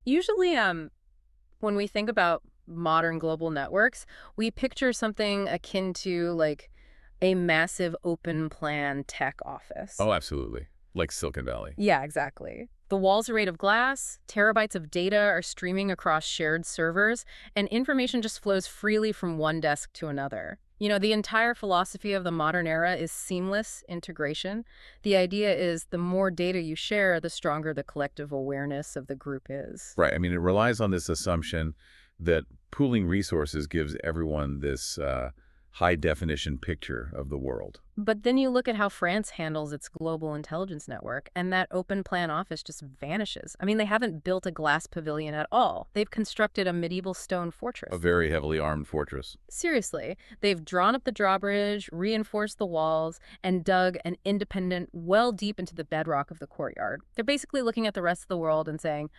Usually, when we think about modern global networks, we picture something akin to like a massive open plan tech office. Oh, absolutely. Like Silicon Valley. Yeah, exactly. The walls are made of glass, terabytes of data are streaming across shared servers, and information just flows freely from one desk to another. The entire philosophy of the modern era is seamless integration. The idea is the more data you share, the stronger the collective awareness of the group is. Right. I mean, it relies on this assumption that pooling resources gives everyone this high-definition picture of the world. But then you look at how France handles its global intelligence network, and that open plan office just vanishes. I mean, they haven't built a glass pavilion at all. They've constructed a medieval stone A fortress. very heavily armed fortress. Seriously, they've drawn up the drawbridge, reinforced the walls, and dug an independent well deep into the bedrock of the courtyard. They're basically looking at the rest of the world and saying,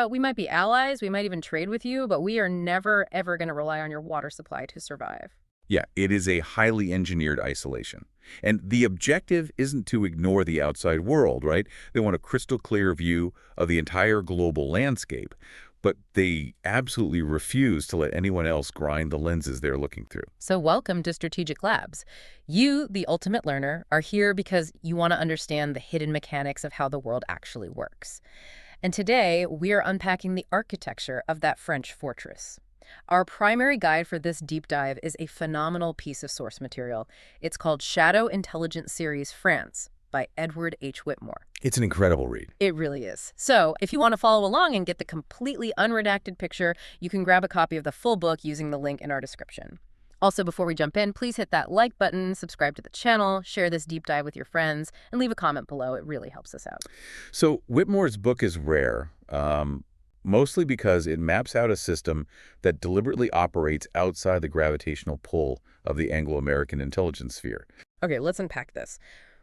we might be allies, we might even trade with you, but we are never, ever going to rely on your water supply to survive. Yeah, it is a highly engineered isolation. And the objective isn't to ignore the outside world, right? They want a crystal clear view of the entire global landscape, but they absolutely refuse to let anyone else grind the lenses they're looking through. So welcome to Strategic Labs. You, the ultimate learner, are here because you want to understand the hidden mechanics of how the world actually works. And today, we are unpacking the architecture of that French fortress. Our primary guide for this deep dive is a phenomenal piece of source material. It's called Shadow Intelligence Series France by Edward H. Whitmore. It's an incredible read. It really is. So if you want to follow along and get the completely unredacted picture, you can grab a copy of the full book using the link in our description. Also, before we jump in, please hit that like button, subscribe to the channel, share this deep dive with your friends, and leave a comment below. It really helps us out. So Whitmore's book is rare, mostly because it maps out a system that deliberately operates outside the gravitational pull of the Anglo-American intelligence sphere. Okay, let's unpack this.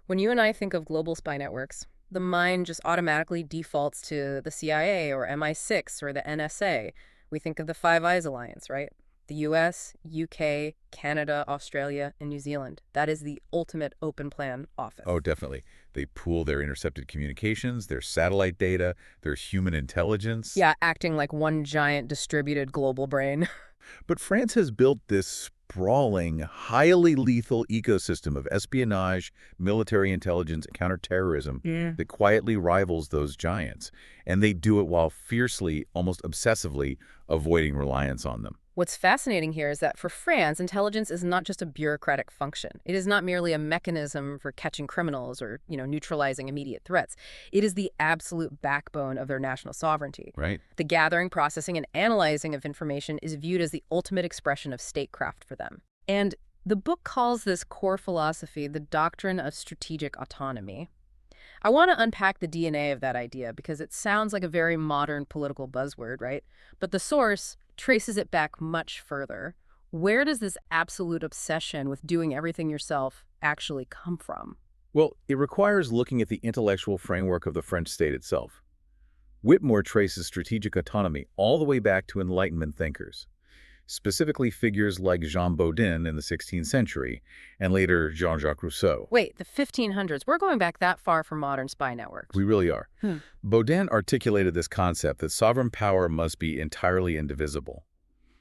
When you and I think of global spy networks, the mind just automatically defaults to the CIA or MI6 or the NSA. We think of the Five Eyes Alliance, right? The US, UK, Canada, Australia, and New Zealand. That is the ultimate open plan office. Oh, definitely. They pool their intercepted communications, their satellite data, their human intelligence. Yeah, acting like one giant distributed global brain. But France has built this sprawling, highly lethal ecosystem of espionage, military intelligence, and counterterrorism that quietly rivals those giants. And they do it while fiercely, almost obsessively, avoiding reliance on them. What's fascinating here is that for France, intelligence is not just a bureaucratic function. It is not merely a mechanism for catching criminals or, neutralizing immediate threats. It is the absolute backbone of their national sovereignty. Right. The gathering, processing, and analyzing of information is viewed as the ultimate expression of statecraft for them. And the book calls this core philosophy the doctrine of strategic autonomy. I want to unpack the DNA of that idea because it sounds like a very modern political buzzword, right? But the source traces it back much further. Where does this absolute obsession with doing everything yourself actually come from? Well, it requires looking at the intellectual framework of the French state itself. Whitmore traces strategic autonomy all the way back to Enlightenment thinkers, specifically figures like Jean Bodin in the 16th century, and later Jean-Jacques Rousseau. Wait, the 1500s. We're going back that far for modern spy networks. We really are. Bodin articulated this concept that sovereign power must be entirely indivisible.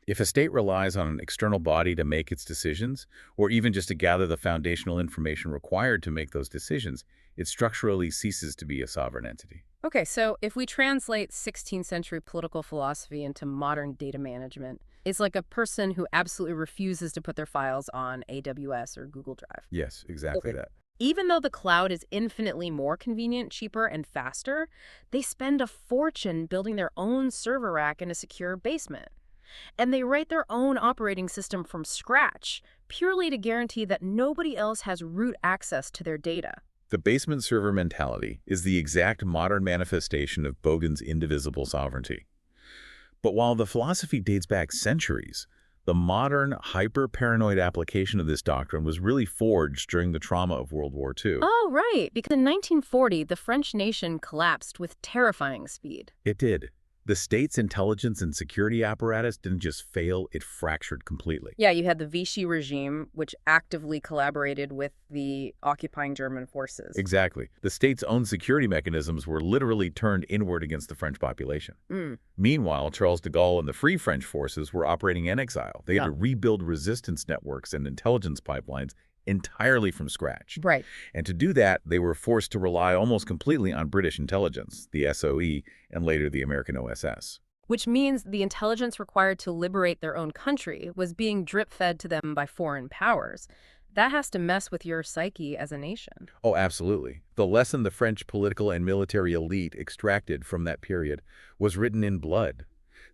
If a state relies on an external body to make its decisions, or even just to gather the foundational information required to make those decisions, it structurally ceases to be a sovereign entity. Okay, so if we translate 16th century political philosophy into modern data management, it's like a person who absolutely refuses to put their files on AWS or Google Drive. Yes, exactly that. Even though the cloud is infinitely more convenient, cheaper, and faster, they spend a fortune building their own server rack in a secure basement. And they write their own operating system from scratch, purely to guarantee that nobody else has root access to their data. The basement server mentality is the exact modern manifestation of Bodin's indivisible sovereignty. But while the philosophy dates back centuries, the modern, hyper-paranoid application of this doctrine was really forged during the trauma of World War II. Oh, right, because in 1940, the French nation collapsed with terrifying speed. It did. The state's intelligence and security apparatus didn't just fail, it fractured completely. Yeah, you had the Vichy regime, which actively collaborated with the occupying German forces. Exactly. The state's own security mechanisms were literally turned inward against the French population. Mm. Meanwhile, Charles de Gaulle and the Free French forces were operating in exile. They had Yeah. to rebuild resistance networks and intelligence pipelines entirely from scratch. Right. And to do that, they were forced to rely almost completely on British intelligence, the SOE, and later the American OSS. Which means the intelligence required to liberate their own country was being drip-fed to them by foreign powers. That has to mess with your psyche as a nation. Oh, absolutely. The lesson the French political and military elite extracted from that period was written in blood.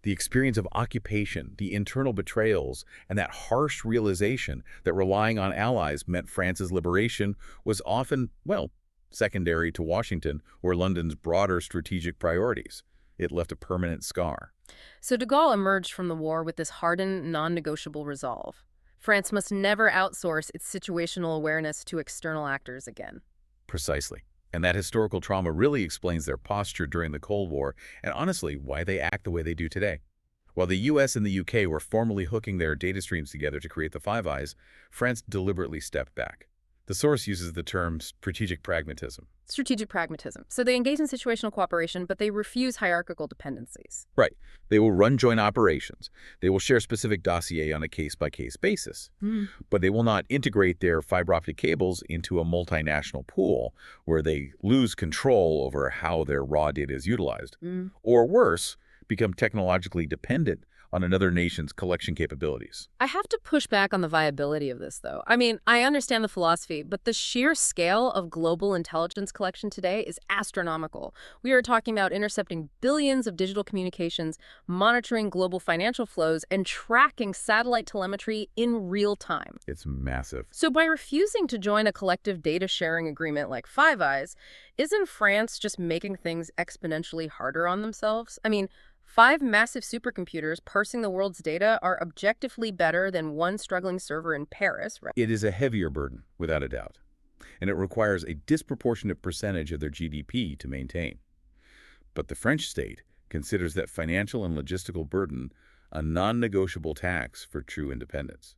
The experience of occupation, the internal betrayals, and that harsh realization that relying on allies meant France's liberation was often, well, secondary to Washington or London's broader strategic priorities. It left a permanent scar. So de Gaulle emerged from the war with this hardened, non-negotiable resolve. France must never outsource its situational awareness to external actors again. Precisely. And that historical trauma really explains their posture during the Cold War and honestly why they act the way they do today. While the US and the UK were formally hooking their data streams together to create the Five Eyes, France deliberately stepped back. The source uses the term strategic pragmatism. Strategic pragmatism. So they engage in situational cooperation, but they refuse hierarchical dependencies. Right. They will run joint operations. They will share specific dossier on a case-by-case basis. But they will not integrate their fiber optic cables into a multinational pool where they lose control over how their raw data is utilized. Or worse, become technologically dependent on another nation's collection capabilities. I have to push back on the viability of this, though. I mean, I understand the philosophy, but the sheer scale of global intelligence collection today is astronomical. We are talking about intercepting billions of digital communications, monitoring global financial flows, and tracking satellite telemetry in real time. It's massive. So by refusing to join a collective data sharing agreement like Five Eyes, isn't France just making things exponentially harder on themselves? I mean, 5 massive supercomputers parsing the world's data are objectively better than one struggling server in Paris, right? It is a heavier burden, without a doubt, and it requires a disproportionate percentage of their GDP to maintain. But the French state considers that financial and logistical burden a non-negotiable tax for true independence.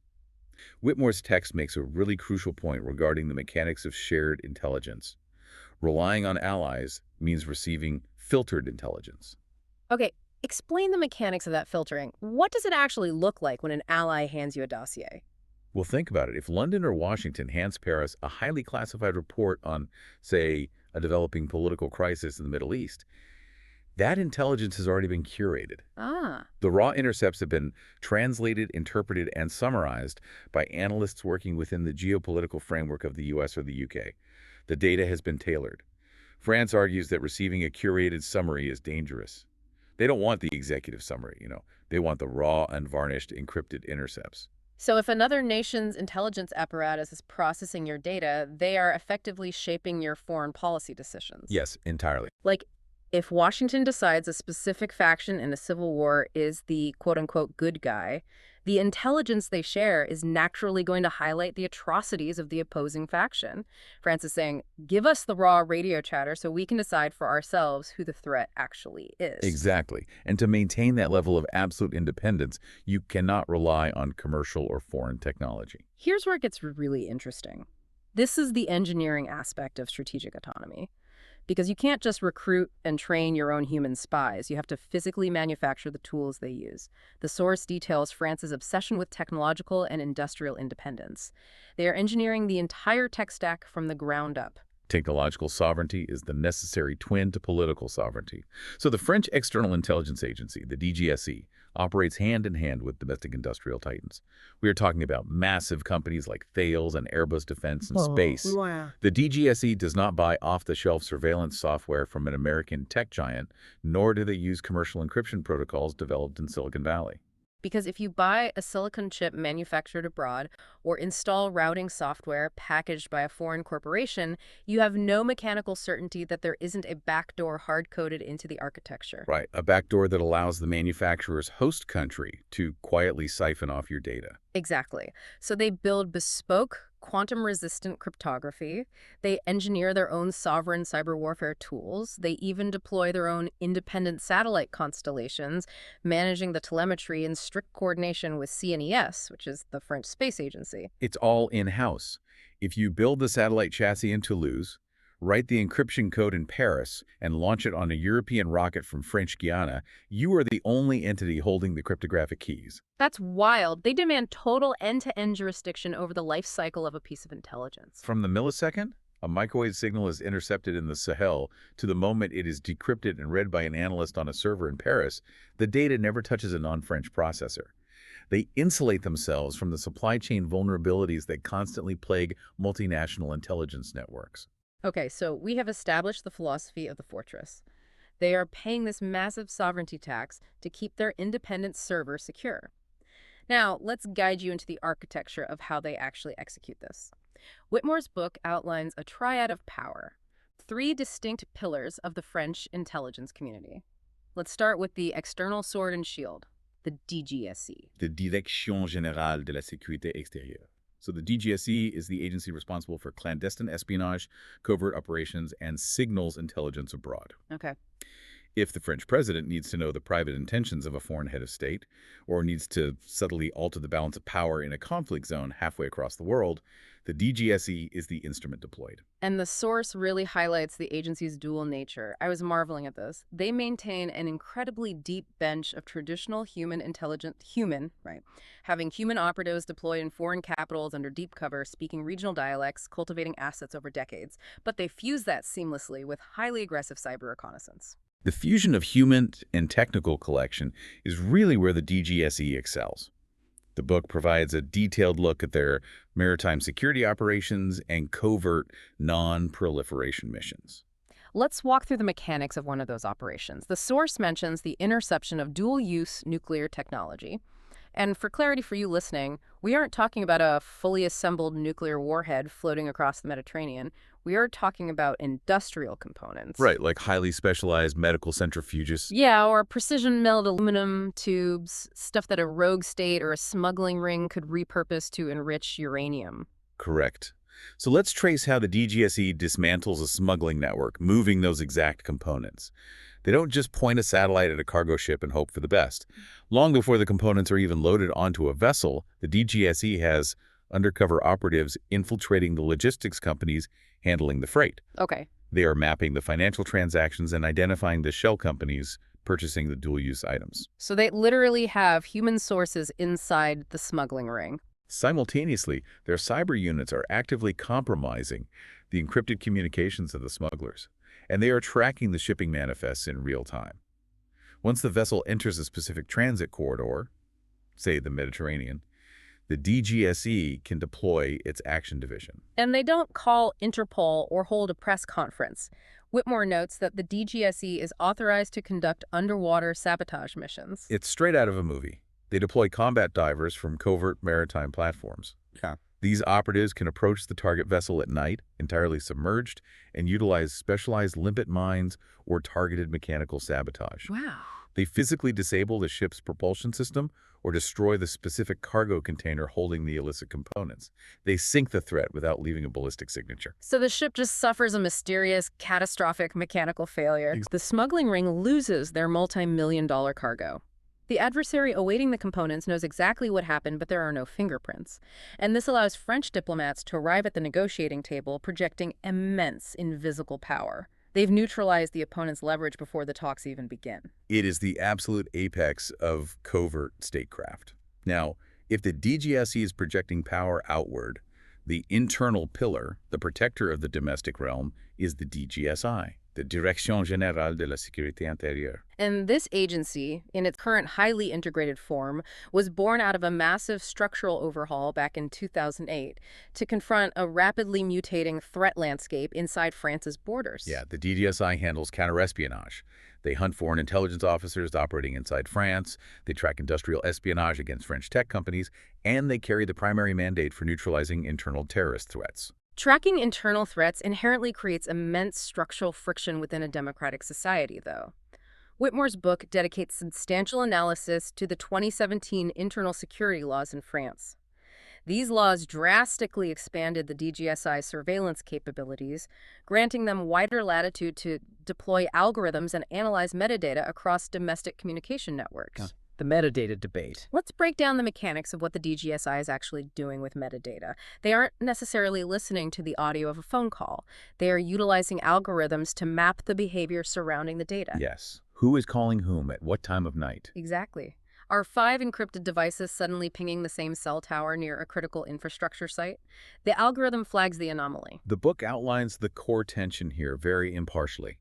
Whitmore's text makes a really crucial point regarding the mechanics of shared intelligence. Relying on allies means receiving filtered intelligence. Okay. Explain the mechanics of that filtering. What does it actually look like when an ally hands you a dossier? Well, think about it. If London or Washington hands Paris a highly classified report on, say, a developing political crisis in the Middle East, that intelligence has already been curated. The raw intercepts have been translated, interpreted, and summarized by analysts working within the geopolitical framework of the US or the UK. The data has been tailored. France argues that receiving a curated summary is dangerous. They don't want the executive summary, They want the raw, unvarnished, encrypted intercepts. So if another nation's intelligence apparatus is processing your data, they are effectively shaping your foreign policy decisions. Yes, entirely. Like, if Washington decides a specific faction in a civil war is the quote-unquote good guy, the intelligence they share is naturally going to highlight the atrocities of the opposing faction. France is saying, give us the raw radio chatter so we can decide for ourselves who the threat actually is. Exactly. And to maintain that level of absolute independence, you cannot rely on commercial or foreign technology. Here's where it gets really interesting. This is the engineering aspect of strategic autonomy. Because you can't just recruit and train your own human spies. You have to physically manufacture the tools they use. The source details France's obsession with technological and industrial independence. They are engineering the entire tech stack from the ground up. Technological sovereignty is the necessary twin to political sovereignty. So the French External Intelligence Agency, the DGSE, operates hand-in-hand with domestic industrial titans. We are talking about massive companies like Thales and Airbus Defense and Space. Wow. The DGSE does not buy off-the-shelf surveillance software from an American tech giant, nor do they use commercial encryption protocols developed in Silicon Valley. Because if you buy a silicon chip manufactured abroad or install routing software packaged by a foreign corporation, you have no mechanical certainty that there isn't a backdoor hard-coded into the architecture. Right, a backdoor that allows the manufacturer's host country to quietly siphon off your data. Exactly. So they build bespoke, quantum-resistant cryptography. They engineer their own sovereign cyber warfare tools. They even deploy their own independent satellite constellations, managing the telemetry in strict coordination with CNES, which is the French space agency. It's all in-house. If you build the satellite chassis in Toulouse, write the encryption code in Paris, and launch it on a European rocket from French Guiana, you are the only entity holding the cryptographic keys. That's wild. They demand total end-to-end jurisdiction over the life cycle of a piece of intelligence. From the millisecond a microwave signal is intercepted in the Sahel to the moment it is decrypted and read by an analyst on a server in Paris, the data never touches a non-French processor. They insulate themselves from the supply chain vulnerabilities that constantly plague multinational intelligence networks. Okay, so we have established the philosophy of the fortress. They are paying this massive sovereignty tax to keep their independent server secure. Now, let's guide you into the architecture of how they actually execute this. Whitmore's book outlines a triad of power, three distinct pillars of the French intelligence community. Let's start with the external sword and shield, the DGSE. The Direction Générale de la Sécurité Extérieure. So the DGSE is the agency responsible for clandestine espionage, covert operations, and signals intelligence abroad. Okay. If the French president needs to know the private intentions of a foreign head of state, or needs to subtly alter the balance of power in a conflict zone halfway across the world, the DGSE is the instrument deployed. And the source really highlights the agency's dual nature. I was marveling at this. They maintain an incredibly deep bench of traditional having human operatives deployed in foreign capitals under deep cover, speaking regional dialects, cultivating assets over decades. But they fuse that seamlessly with highly aggressive cyber reconnaissance. The fusion of human and technical collection is really where the DGSE excels. The book provides a detailed look at their maritime security operations and covert non-proliferation missions. Let's walk through the mechanics of one of those operations. The source mentions the interception of dual-use nuclear technology. And for clarity for you listening, we aren't talking about a fully assembled nuclear warhead floating across the Mediterranean. We are talking about industrial components. Right, like highly specialized medical centrifuges. Yeah, or precision-milled aluminum tubes, stuff that a rogue state or a smuggling ring could repurpose to enrich uranium. Correct. So let's trace how the DGSE dismantles a smuggling network, moving those exact components. They don't just point a satellite at a cargo ship and hope for the best. Long before the components are even loaded onto a vessel, the DGSE has undercover operatives infiltrating the logistics companies handling the freight. Okay. They are mapping the financial transactions and identifying the shell companies purchasing the dual-use items. So they literally have human sources inside the smuggling ring. Simultaneously, their cyber units are actively compromising the encrypted communications of the smugglers, and they are tracking the shipping manifests in real time. Once the vessel enters a specific transit corridor, say the Mediterranean, the DGSE can deploy its action division. And they don't call Interpol or hold a press conference. Whitmore notes that the DGSE is authorized to conduct underwater sabotage missions. It's straight out of a movie. They deploy combat divers from covert maritime platforms. Yeah. These operatives can approach the target vessel at night, entirely submerged, and utilize specialized limpet mines or targeted mechanical sabotage. Wow. They physically disable the ship's propulsion system or destroy the specific cargo container holding the illicit components. They sink the threat without leaving a ballistic signature. So the ship just suffers a mysterious, catastrophic mechanical failure. The smuggling ring loses their multi-million-dollar cargo. The adversary awaiting the components knows exactly what happened, but there are no fingerprints. And this allows French diplomats to arrive at the negotiating table projecting immense invisible power. They've neutralized the opponent's leverage before the talks even begin. It is the absolute apex of covert statecraft. Now, if the DGSE is projecting power outward, the internal pillar, the protector of the domestic realm, is the DGSI, the Direction Générale de la Sécurité Intérieure. And this agency, in its current highly integrated form, was born out of a massive structural overhaul back in 2008 to confront a rapidly mutating threat landscape inside France's borders. Yeah, the DGSI handles counterespionage. They hunt foreign intelligence officers operating inside France, they track industrial espionage against French tech companies, and they carry the primary mandate for neutralizing internal terrorist threats. Tracking internal threats inherently creates immense structural friction within a democratic society, though. Whitmore's book dedicates substantial analysis to the 2017 internal security laws in France. These laws drastically expanded the DGSI's surveillance capabilities, granting them wider latitude to deploy algorithms and analyze metadata across domestic communication networks. The metadata debate. Let's break down the mechanics of what the DGSI is actually doing with metadata. They aren't necessarily listening to the audio of a phone call. They are utilizing algorithms to map the behavior surrounding the data. Yes. Who is calling whom at what time of night? Exactly. Are 5 encrypted devices suddenly pinging the same cell tower near a critical infrastructure site? The algorithm flags the anomaly. The book outlines the core tension here very impartially.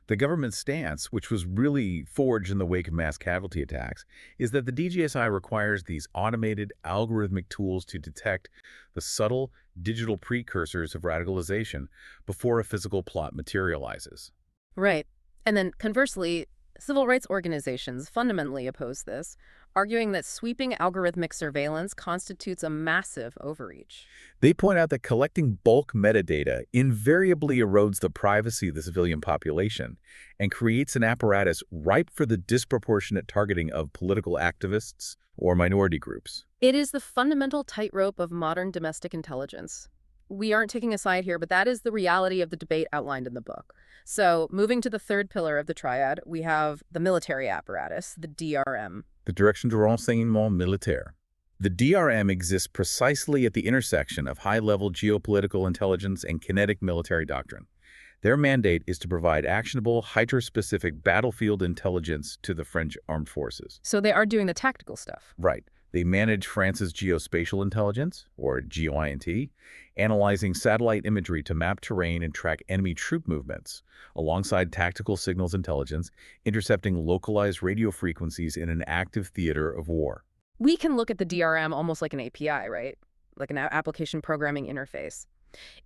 The government's stance, which was really forged in the wake of mass casualty attacks, is that the DGSI requires these automated, algorithmic tools to detect the subtle digital precursors of radicalization before a physical plot materializes. Right. And then, conversely, civil rights organizations fundamentally oppose this, arguing that sweeping algorithmic surveillance constitutes a massive overreach. They point out that collecting bulk metadata invariably erodes the privacy of the civilian population and creates an apparatus ripe for the disproportionate targeting of political activists or minority groups. It is the fundamental tightrope of modern domestic intelligence. We aren't taking a side here, but that is the reality of the debate outlined in the book. So, moving to the third pillar of the triad, we have the military apparatus, the DRM. The Direction de Renseignement Militaire. The DRM exists precisely at the intersection of high-level geopolitical intelligence and kinetic military doctrine. Their mandate is to provide actionable, hyper-specific battlefield intelligence to the French armed forces. So they are doing the tactical stuff. Right. They manage France's geospatial intelligence, or GEOINT, analyzing satellite imagery to map terrain and track enemy troop movements, alongside tactical signals intelligence, intercepting localized radio frequencies in an active theater of war. We can look at the DRM almost like an API, right? Like an application programming interface.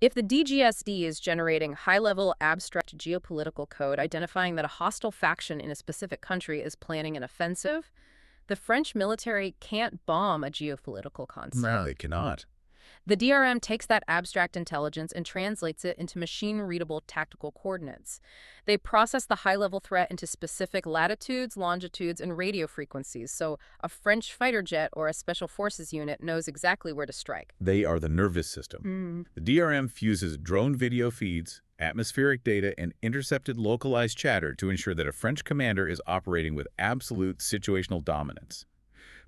If the DGSD is generating high-level abstract geopolitical code identifying that a hostile faction in a specific country is planning an offensive, the French military can't bomb a geopolitical concept. No, they cannot. The DRM takes that abstract intelligence and translates it into machine-readable tactical coordinates. They process the high-level threat into specific latitudes, longitudes, and radio frequencies, so a French fighter jet or a special forces unit knows exactly where to strike. They are the nervous system. The DRM fuses drone video feeds, atmospheric data, and intercepted localized chatter to ensure that a French commander is operating with absolute situational dominance.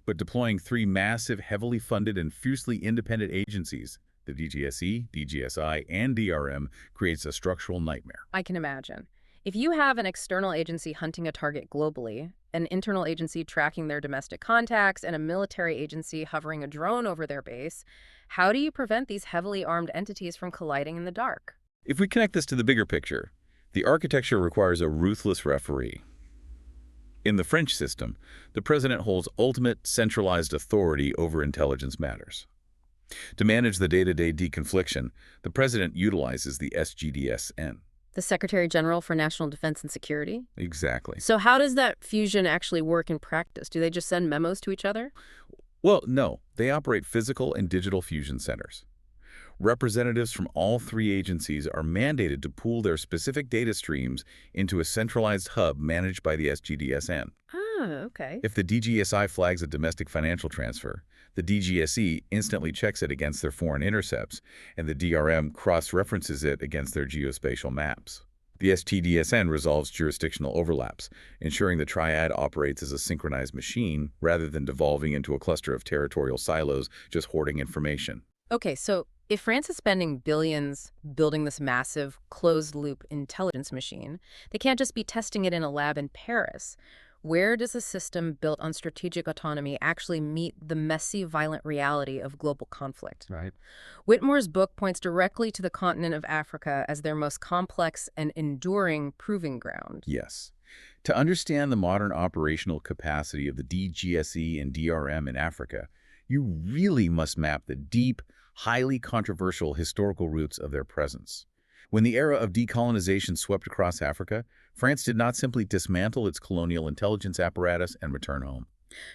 But deploying 3 massive, heavily funded, and fiercely independent agencies, the DGSE, DGSI, and DRM, creates a structural nightmare. I can imagine. If you have an external agency hunting a target globally, an internal agency tracking their domestic contacts, and a military agency hovering a drone over their base, how do you prevent these heavily armed entities from colliding in the dark? If we connect this to the bigger picture, the architecture requires a ruthless referee. In the French system, the president holds ultimate centralized authority over intelligence matters. To manage the day-to-day deconfliction, the president utilizes the SGDSN. The Secretary General for National Defense and Security? Exactly. So how does that fusion actually work in practice? Do they just send memos to each other? Well, no. They operate physical and digital fusion centers. Representatives from all 3 agencies are mandated to pool their specific data streams into a centralized hub managed by the SGDSN. Ah, okay. If the DGSI flags a domestic financial transfer, the DGSE instantly checks it against their foreign intercepts, and the DRM cross-references it against their geospatial maps. The SGDSN resolves jurisdictional overlaps, ensuring the triad operates as a synchronized machine rather than devolving into a cluster of territorial silos just hoarding information. Okay, so if France is spending billions building this massive, closed-loop intelligence machine, they can't just be testing it in a lab in Paris. Where does a system built on strategic autonomy actually meet the messy, violent reality of global conflict? Right. Whitmore's book points directly to the continent of Africa as their most complex and enduring proving ground. Yes. To understand the modern operational capacity of the DGSE and DRM in Africa, you really must map the deep, highly controversial historical roots of their presence. When the era of decolonization swept across Africa, France did not simply dismantle its colonial intelligence apparatus and return home.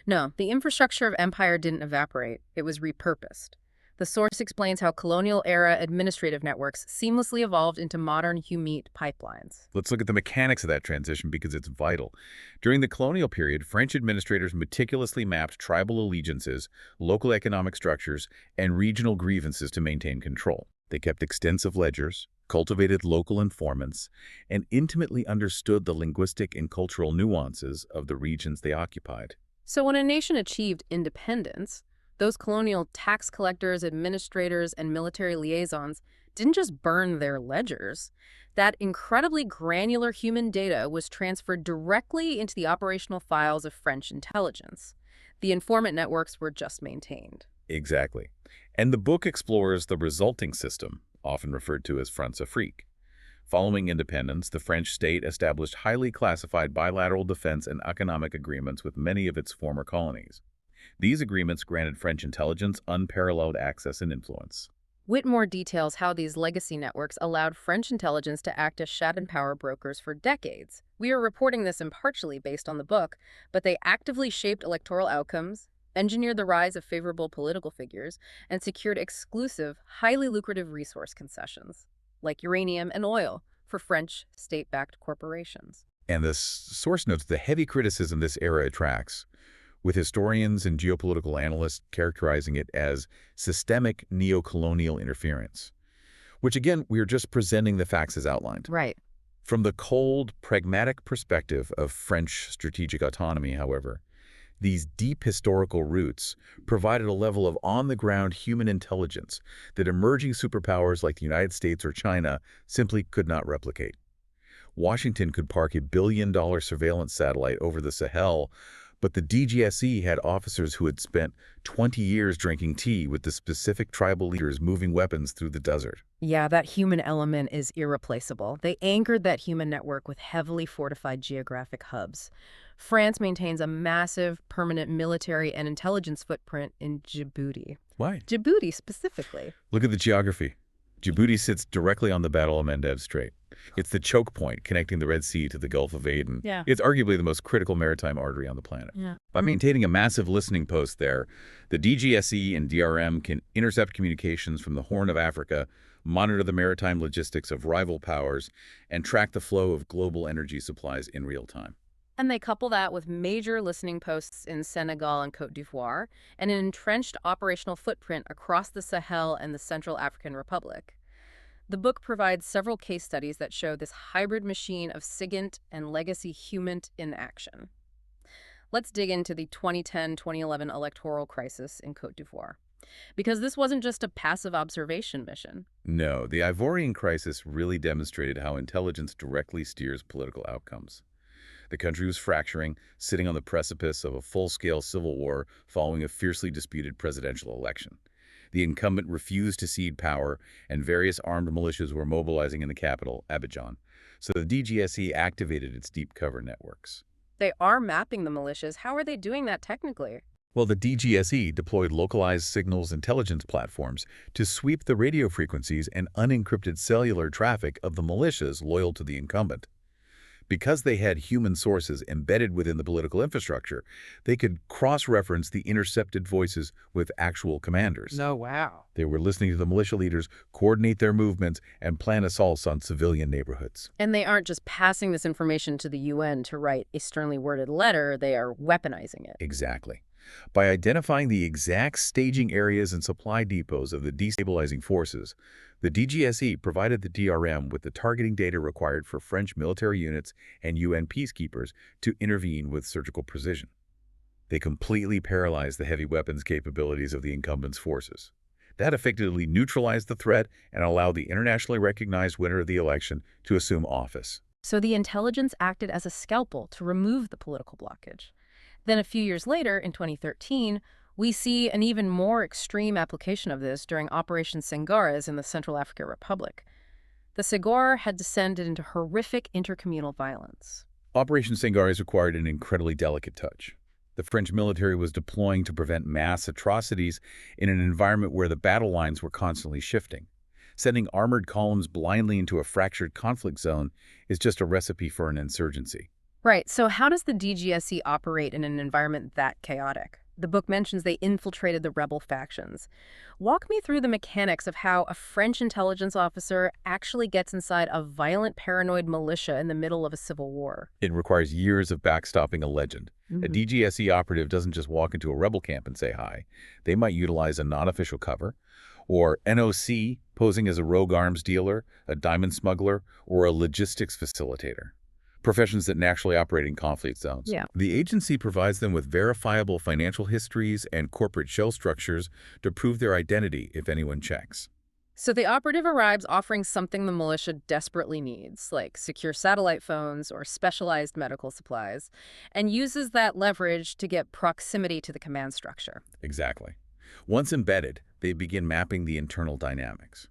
No, the infrastructure of empire didn't evaporate. It was repurposed. The source explains how colonial-era administrative networks seamlessly evolved into modern HUMET pipelines. Let's look at the mechanics of that transition because it's vital. During the colonial period, French administrators meticulously mapped tribal allegiances, local economic structures, and regional grievances to maintain control. They kept extensive ledgers, cultivated local informants, and intimately understood the linguistic and cultural nuances of the regions they occupied. So when a nation achieved independence, those colonial tax collectors, administrators, and military liaisons didn't just burn their ledgers. That incredibly granular human data was transferred directly into the operational files of French intelligence. The informant networks were just maintained. Exactly. And the book explores the resulting system, often referred to as France-Afrique. Following independence, the French state established highly classified bilateral defense and economic agreements with many of its former colonies. These agreements granted French intelligence unparalleled access and influence. Whitmore details how these legacy networks allowed French intelligence to act as shadow power brokers for decades. We are reporting this impartially based on the book, but they actively shaped electoral outcomes, engineered the rise of favorable political figures, and secured exclusive, highly lucrative resource concessions, like uranium and oil, for French state-backed corporations. And this source notes the heavy criticism this era attracts, with historians and geopolitical analysts characterizing it as systemic neocolonial interference, which again, we are just presenting the facts as outlined. Right. From the cold, pragmatic perspective of French strategic autonomy, however, these deep historical roots provided a level of on-the-ground human intelligence that emerging superpowers like the United States or China simply could not replicate. Washington could park a billion-dollar surveillance satellite over the Sahel, but the DGSE had officers who had spent 20 years drinking tea with the specific tribal leaders moving weapons through the desert. Yeah, that human element is irreplaceable. They anchored that human network with heavily fortified geographic hubs. France maintains a massive, permanent military and intelligence footprint in Djibouti. Why? Djibouti specifically. Look at the geography. Djibouti sits directly on the Battle of Mendev Strait. It's the choke point connecting the Red Sea to the Gulf of Aden. Yeah. It's arguably the most critical maritime artery on the planet. Yeah. By maintaining a massive listening post there, the DGSE and DRM can intercept communications from the Horn of Africa, monitor the maritime logistics of rival powers, and track the flow of global energy supplies in real time. And they couple that with major listening posts in Senegal and Côte d'Ivoire, and an entrenched operational footprint across the Sahel and the Central African Republic. The book provides several case studies that show this hybrid machine of SIGINT and legacy HUMINT in action. Let's dig into the 2010-2011 electoral crisis in Côte d'Ivoire, because this wasn't just a passive observation mission. No, the Ivorian crisis really demonstrated how intelligence directly steers political outcomes. The country was fracturing, sitting on the precipice of a full-scale civil war following a fiercely disputed presidential election. The incumbent refused to cede power, and various armed militias were mobilizing in the capital, Abidjan. So the DGSE activated its deep cover networks. They are mapping the militias. How are they doing that technically? Well, the DGSE deployed localized signals intelligence platforms to sweep the radio frequencies and unencrypted cellular traffic of the militias loyal to the incumbent. Because they had human sources embedded within the political infrastructure, they could cross-reference the intercepted voices with actual commanders. No, wow. They were listening to the militia leaders, coordinate their movements, and plan assaults on civilian neighborhoods. And they aren't just passing this information to the UN to write a sternly worded letter, they are weaponizing it. Exactly. By identifying the exact staging areas and supply depots of the destabilizing forces, the DGSE provided the DRM with the targeting data required for French military units and UN peacekeepers to intervene with surgical precision. They completely paralyzed the heavy weapons capabilities of the incumbent's forces. That effectively neutralized the threat and allowed the internationally recognized winner of the election to assume office. So the intelligence acted as a scalpel to remove the political blockage. Then a few years later, in 2013, we see an even more extreme application of this during Operation Sengares in the Central African Republic. The Segor had descended into horrific intercommunal violence. Operation Sengares required an incredibly delicate touch. The French military was deploying to prevent mass atrocities in an environment where the battle lines were constantly shifting. Sending armored columns blindly into a fractured conflict zone is just a recipe for an insurgency. Right, so how does the DGSE operate in an environment that chaotic? The book mentions they infiltrated the rebel factions. Walk me through the mechanics of how a French intelligence officer actually gets inside a violent, paranoid militia in the middle of a civil war. It requires years of backstopping a legend. A Hmm. DGSE operative doesn't just walk into a rebel camp and say hi. They might utilize a non-official cover, or NOC posing as a rogue arms dealer, a diamond smuggler, or a logistics facilitator. Professions that naturally operate in conflict zones. Yeah. The agency provides them with verifiable financial histories and corporate shell structures to prove their identity if anyone checks. So the operative arrives offering something the militia desperately needs, like secure satellite phones or specialized medical supplies, and uses that leverage to get proximity to the command structure. Exactly. Once embedded, they begin mapping the internal dynamics.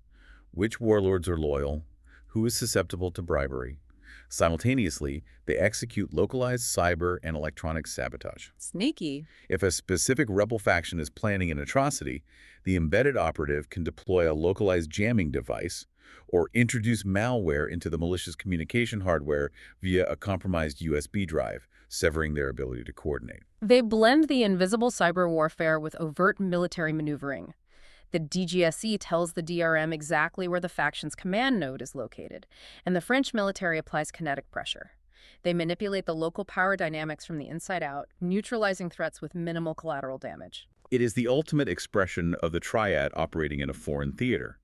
Which warlords are loyal? Who is susceptible to bribery? Simultaneously, they execute localized cyber and electronic sabotage. Sneaky. If a specific rebel faction is planning an atrocity, the embedded operative can deploy a localized jamming device or introduce malware into the malicious communication hardware via a compromised USB drive, severing their ability to coordinate. They blend the invisible cyber warfare with overt military maneuvering. The DGSE tells the DRM exactly where the faction's command node is located, and the French military applies kinetic pressure. They manipulate the local power dynamics from the inside out, neutralizing threats with minimal collateral damage. It is the ultimate expression of the triad operating in a foreign theater.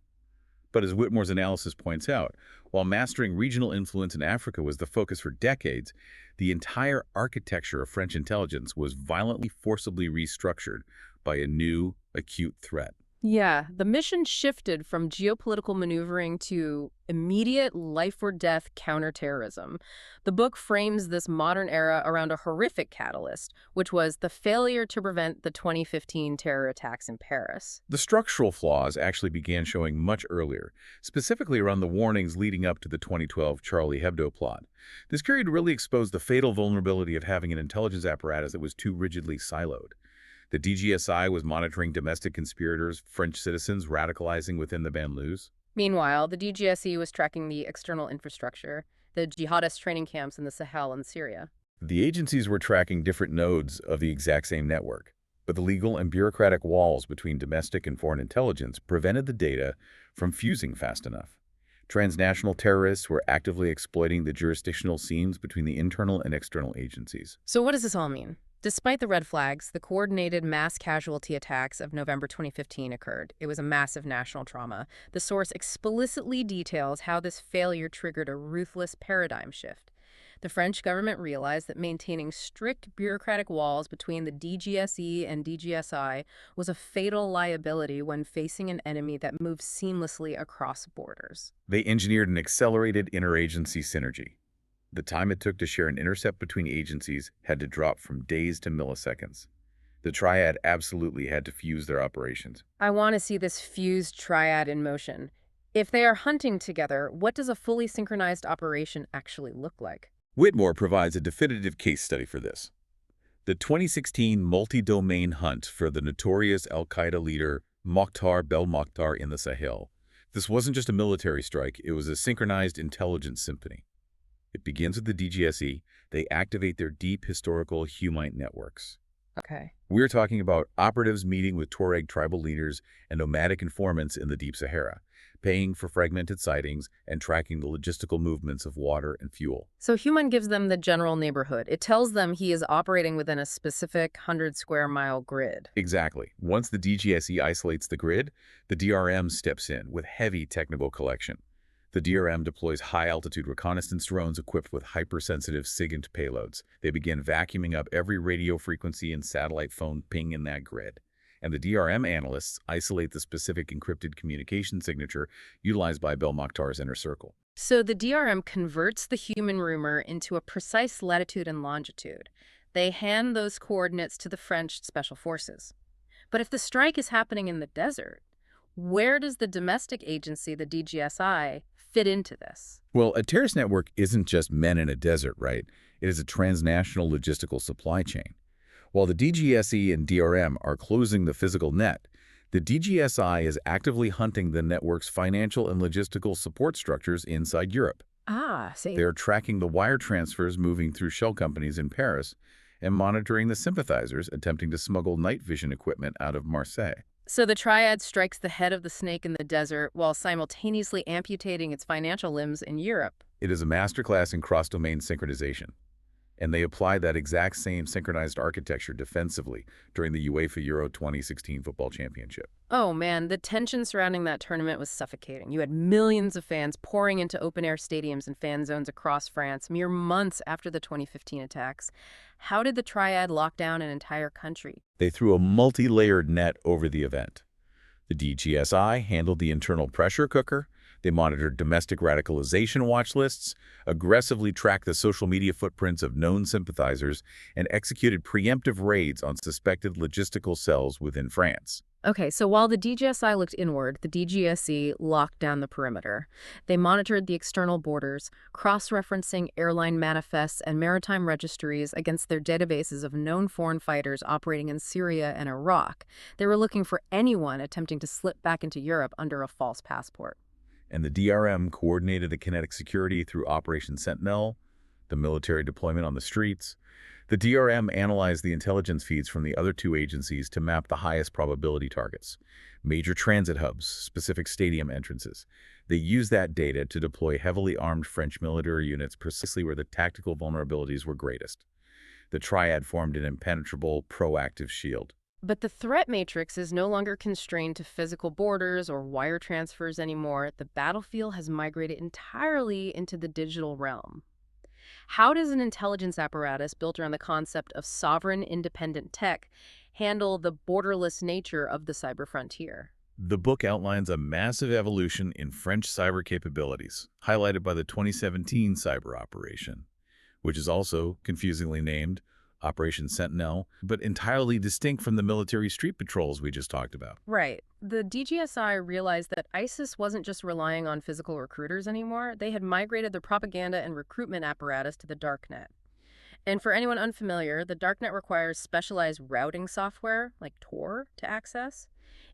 But as Whitmore's analysis points out, while mastering regional influence in Africa was the focus for decades, the entire architecture of French intelligence was violently forcibly restructured by a new, acute threat. Yeah, the mission shifted from geopolitical maneuvering to immediate life-or-death counterterrorism. The book frames this modern era around a horrific catalyst, which was the failure to prevent the 2015 terror attacks in Paris. The structural flaws actually began showing much earlier, specifically around the warnings leading up to the 2012 Charlie Hebdo plot. This period really exposed the fatal vulnerability of having an intelligence apparatus that was too rigidly siloed. The DGSI was monitoring domestic conspirators, French citizens radicalizing within the banlieues. Meanwhile, the DGSE was tracking the external infrastructure, the jihadist training camps in the Sahel and Syria. The agencies were tracking different nodes of the exact same network, but the legal and bureaucratic walls between domestic and foreign intelligence prevented the data from fusing fast enough. Transnational terrorists were actively exploiting the jurisdictional seams between the internal and external agencies. So what does this all mean? Despite the red flags, the coordinated mass casualty attacks of November 2015 occurred. It was a massive national trauma. The source explicitly details how this failure triggered a ruthless paradigm shift. The French government realized that maintaining strict bureaucratic walls between the DGSE and DGSI was a fatal liability when facing an enemy that moved seamlessly across borders. They engineered an accelerated interagency synergy. The time it took to share an intercept between agencies had to drop from days to milliseconds. The triad absolutely had to fuse their operations. I want to see this fused triad in motion. If they are hunting together, what does a fully synchronized operation actually look like? Whitmore provides a definitive case study for this. The 2016 multi-domain hunt for the notorious al-Qaeda leader Mokhtar Belmokhtar in the Sahel. This wasn't just a military strike, it was a synchronized intelligence symphony. It begins with the DGSE. They activate their deep historical Humite networks. Okay. We're talking about operatives meeting with Tuareg tribal leaders and nomadic informants in the Deep Sahara, paying for fragmented sightings and tracking the logistical movements of water and fuel. So Human gives them the general neighborhood. It tells them he is operating within a specific 100-square-mile grid. Exactly. Once the DGSE isolates the grid, the DRM steps in with heavy technical collection. The DRM deploys high-altitude reconnaissance drones equipped with hypersensitive SIGINT payloads. They begin vacuuming up every radio frequency and satellite phone ping in that grid. And the DRM analysts isolate the specific encrypted communication signature utilized by Belmokhtar's inner circle. So the DRM converts the human rumor into a precise latitude and longitude. They hand those coordinates to the French special forces. But if the strike is happening in the desert, where does the domestic agency, the DGSI, fit into this? Well, a terrorist network isn't just men in a desert, right? It is a transnational logistical supply chain. While the DGSE and DRM are closing the physical net, the DGSI is actively hunting the network's financial and logistical support structures inside Europe. Ah, see. They're tracking the wire transfers moving through shell companies in Paris and monitoring the sympathizers attempting to smuggle night vision equipment out of Marseille. So the triad strikes the head of the snake in the desert while simultaneously amputating its financial limbs in Europe. It is a masterclass in cross-domain synchronization, and they apply that exact same synchronized architecture defensively during the UEFA Euro 2016 football championship. Oh man, the tension surrounding that tournament was suffocating. You had millions of fans pouring into open-air stadiums and fan zones across France mere months after the 2015 attacks. How did the triad lock down an entire country? They threw a multi-layered net over the event. The DGSI handled the internal pressure cooker. They monitored domestic radicalization watch lists, aggressively tracked the social media footprints of known sympathizers, and executed preemptive raids on suspected logistical cells within France. Okay, so while the DGSI looked inward, the DGSE locked down the perimeter. They monitored the external borders, cross-referencing airline manifests and maritime registries against their databases of known foreign fighters operating in Syria and Iraq. They were looking for anyone attempting to slip back into Europe under a false passport. And the DRM coordinated the kinetic security through Operation Sentinel, the military deployment on the streets. The DRM analyzed the intelligence feeds from the other two agencies to map the highest probability targets, major transit hubs, specific stadium entrances. They used that data to deploy heavily armed French military units precisely where the tactical vulnerabilities were greatest. The triad formed an impenetrable, proactive shield. But the threat matrix is no longer constrained to physical borders or wire transfers anymore. The battlefield has migrated entirely into the digital realm. How does an intelligence apparatus built around the concept of sovereign independent tech handle the borderless nature of the cyber frontier? The book outlines a massive evolution in French cyber capabilities, highlighted by the 2017 cyber operation, which is also confusingly named Operation Sentinel, but entirely distinct from the military street patrols we just talked about. Right. The DGSI realized that ISIS wasn't just relying on physical recruiters anymore. They had migrated their propaganda and recruitment apparatus to the darknet. And for anyone unfamiliar, the darknet requires specialized routing software, like Tor, to access.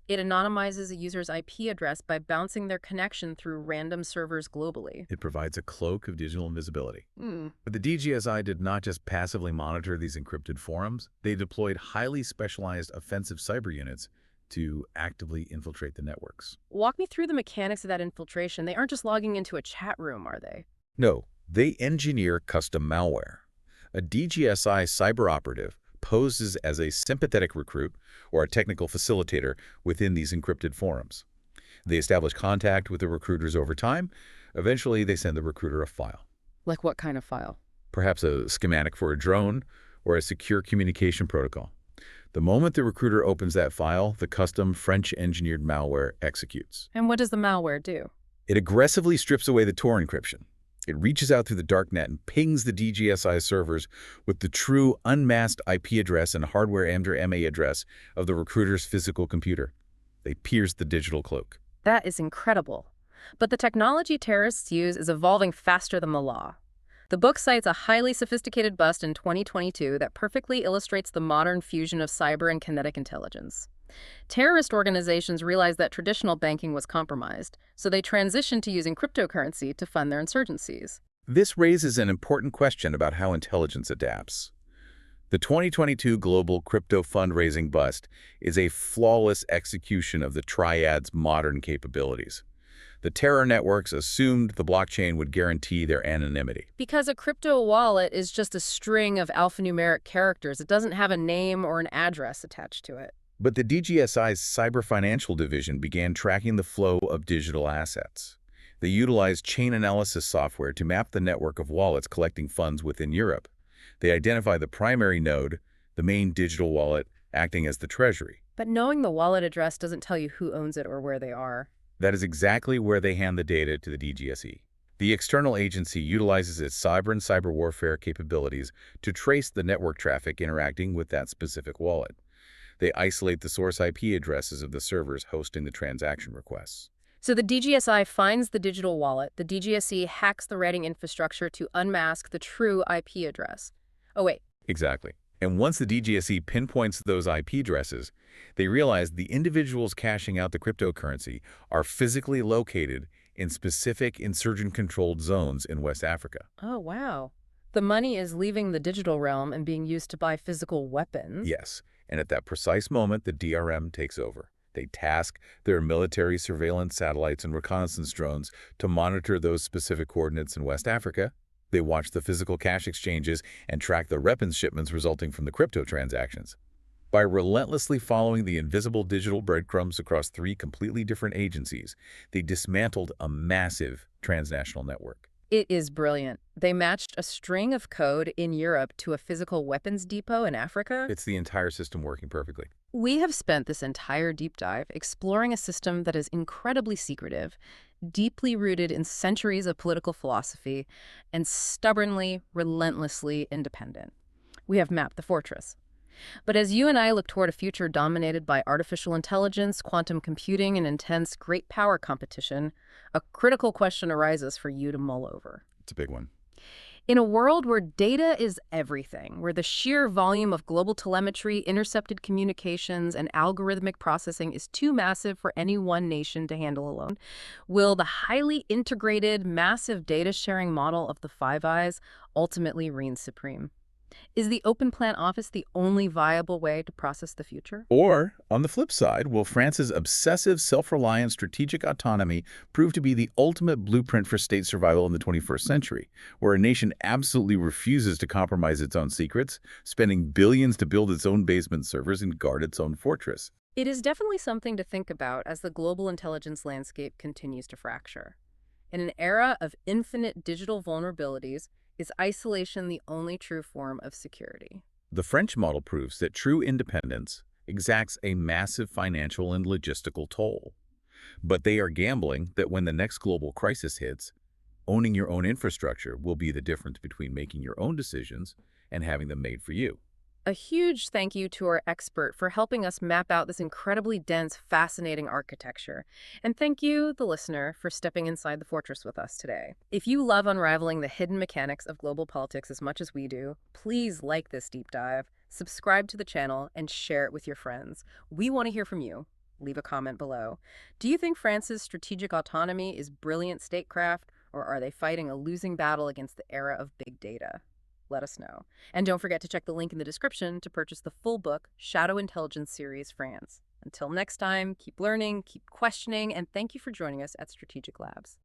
It anonymizes a user's IP address by bouncing their connection through random servers globally. It provides a cloak of digital invisibility. Mm. But the DGSI did not just passively monitor these encrypted forums. They deployed highly specialized offensive cyber units to actively infiltrate the networks. Walk me through the mechanics of that infiltration. They aren't just logging into a chat room, are they? No, they engineer custom malware. A DGSI cyber operative poses as a sympathetic recruit or a technical facilitator within these encrypted forums. They establish contact with the recruiters over time. Eventually, they send the recruiter a file. Like what kind of file? Perhaps a schematic for a drone or a secure communication protocol. The moment the recruiter opens that file, the custom French-engineered malware executes. And what does the malware do? It aggressively strips away the Tor encryption. It reaches out through the darknet and pings the DGSI servers with the true unmasked IP address and hardware MA address of the recruiter's physical computer. They pierce the digital cloak. That is incredible. But the technology terrorists use is evolving faster than the law. The book cites a highly sophisticated bust in 2022 that perfectly illustrates the modern fusion of cyber and kinetic intelligence. Terrorist organizations realized that traditional banking was compromised, so they transitioned to using cryptocurrency to fund their insurgencies. This raises an important question about how intelligence adapts. The 2022 global crypto fundraising bust is a flawless execution of the triad's modern capabilities. The terror networks assumed the blockchain would guarantee their anonymity. Because a crypto wallet is just a string of alphanumeric characters. It doesn't have a name or an address attached to it. But the DGSI's cyber financial division began tracking the flow of digital assets. They utilized chain analysis software to map the network of wallets collecting funds within Europe. They identify the primary node, the main digital wallet, acting as the treasury. But knowing the wallet address doesn't tell you who owns it or where they are. That is exactly where they hand the data to the DGSE. The external agency utilizes its cyber and cyber warfare capabilities to trace the network traffic interacting with that specific wallet. They isolate the source IP addresses of the servers hosting the transaction requests. So the DGSI finds the digital wallet. The DGSE hacks the routing infrastructure to unmask the true IP address. Oh, wait. Exactly. And once the DGSE pinpoints those IP addresses, they realize the individuals cashing out the cryptocurrency are physically located in specific insurgent-controlled zones in West Africa. Oh, wow. The money is leaving the digital realm and being used to buy physical weapons. Yes, and at that precise moment, the DRM takes over. They task their military surveillance satellites and reconnaissance drones to monitor those specific coordinates in West Africa. They watch the physical cash exchanges and track the weapons shipments resulting from the crypto transactions. By relentlessly following the invisible digital breadcrumbs across three completely different agencies, they dismantled a massive transnational network. It is brilliant. They matched a string of code in Europe to a physical weapons depot in Africa. It's the entire system working perfectly. We have spent this entire deep dive exploring a system that is incredibly secretive, deeply rooted in centuries of political philosophy, and stubbornly, relentlessly independent. We have mapped the fortress. But as you and I look toward a future dominated by artificial intelligence, quantum computing, and intense great power competition, a critical question arises for you to mull over. It's a big one. In a world where data is everything, where the sheer volume of global telemetry, intercepted communications, and algorithmic processing is too massive for any one nation to handle alone, will the highly integrated, massive data sharing model of the Five Eyes ultimately reign supreme? Is the open plan office the only viable way to process the future? Or, on the flip side, will France's obsessive, self-reliant strategic autonomy prove to be the ultimate blueprint for state survival in the 21st century, where a nation absolutely refuses to compromise its own secrets, spending billions to build its own basement servers and guard its own fortress? It is definitely something to think about as the global intelligence landscape continues to fracture. In an era of infinite digital vulnerabilities, is isolation the only true form of security? The French model proves that true independence exacts a massive financial and logistical toll. But they are gambling that when the next global crisis hits, owning your own infrastructure will be the difference between making your own decisions and having them made for you. A huge thank you to our expert for helping us map out this incredibly dense, fascinating architecture. And thank you, the listener, for stepping inside the fortress with us today. If you love unraveling the hidden mechanics of global politics as much as we do, please like this deep dive, subscribe to the channel, and share it with your friends. We want to hear from you. Leave a comment below. Do you think France's strategic autonomy is brilliant statecraft, or are they fighting a losing battle against the era of big data? Let us know. And don't forget to check the link in the description to purchase the full book, Shadow Intelligence Series France. Until next time, keep learning, keep questioning, and thank you for joining us at Strategic Labs.